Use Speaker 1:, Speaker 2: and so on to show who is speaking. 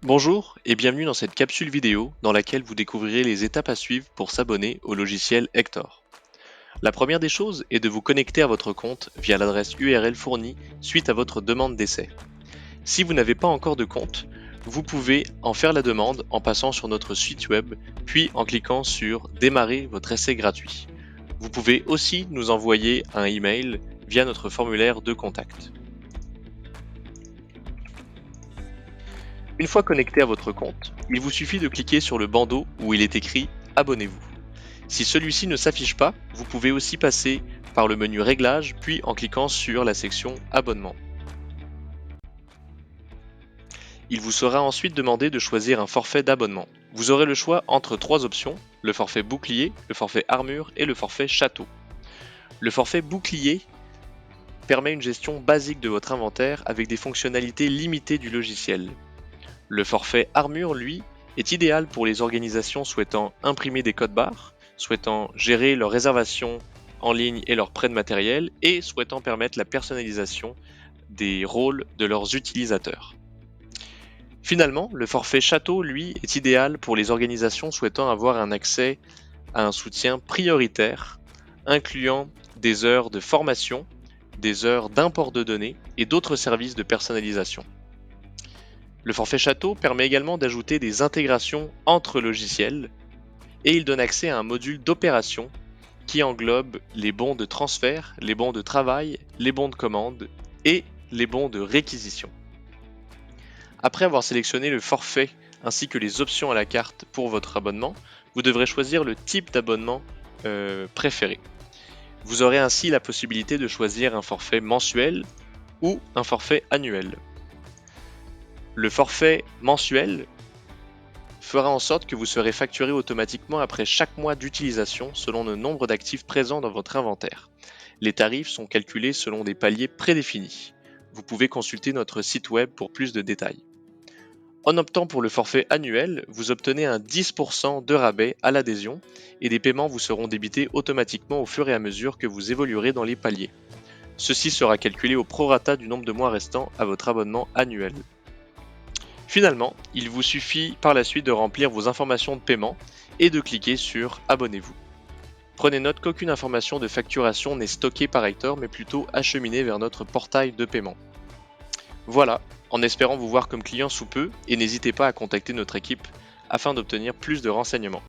Speaker 1: Bonjour et bienvenue dans cette capsule vidéo dans laquelle vous découvrirez les étapes à suivre pour s'abonner au logiciel Hector. La première des choses est de vous connecter à votre compte via l'adresse URL fournie suite à votre demande d'essai. Si vous n'avez pas encore de compte, vous pouvez en faire la demande en passant sur notre site web puis en cliquant sur Démarrer votre essai gratuit. Vous pouvez aussi nous envoyer un email via notre formulaire de contact. Une fois connecté à votre compte, il vous suffit de cliquer sur le bandeau où il est écrit Abonnez-vous. Si celui-ci ne s'affiche pas, vous pouvez aussi passer par le menu Réglages puis en cliquant sur la section Abonnement. Il vous sera ensuite demandé de choisir un forfait d'abonnement. Vous aurez le choix entre trois options, le forfait bouclier, le forfait armure et le forfait château. Le forfait bouclier permet une gestion basique de votre inventaire avec des fonctionnalités limitées du logiciel. Le forfait armure, lui, est idéal pour les organisations souhaitant imprimer des codes barres, souhaitant gérer leurs réservations en ligne et leurs prêts de matériel et souhaitant permettre la personnalisation des rôles de leurs utilisateurs. Finalement, le forfait château, lui, est idéal pour les organisations souhaitant avoir un accès à un soutien prioritaire, incluant des heures de formation, des heures d'import de données et d'autres services de personnalisation. Le forfait château permet également d'ajouter des intégrations entre logiciels et il donne accès à un module d'opération qui englobe les bons de transfert, les bons de travail, les bons de commande et les bons de réquisition. Après avoir sélectionné le forfait ainsi que les options à la carte pour votre abonnement, vous devrez choisir le type d'abonnement préféré. Vous aurez ainsi la possibilité de choisir un forfait mensuel ou un forfait annuel. Le forfait mensuel fera en sorte que vous serez facturé automatiquement après chaque mois d'utilisation selon le nombre d'actifs présents dans votre inventaire. Les tarifs sont calculés selon des paliers prédéfinis. Vous pouvez consulter notre site web pour plus de détails. En optant pour le forfait annuel, vous obtenez un 10% de rabais à l'adhésion et des paiements vous seront débités automatiquement au fur et à mesure que vous évoluerez dans les paliers. Ceci sera calculé au prorata du nombre de mois restant à votre abonnement annuel. Finalement, il vous suffit par la suite de remplir vos informations de paiement et de cliquer sur Abonnez-vous. Prenez note qu'aucune information de facturation n'est stockée par Hector mais plutôt acheminée vers notre portail de paiement. Voilà, en espérant vous voir comme client sous peu et n'hésitez pas à contacter notre équipe afin d'obtenir plus de renseignements.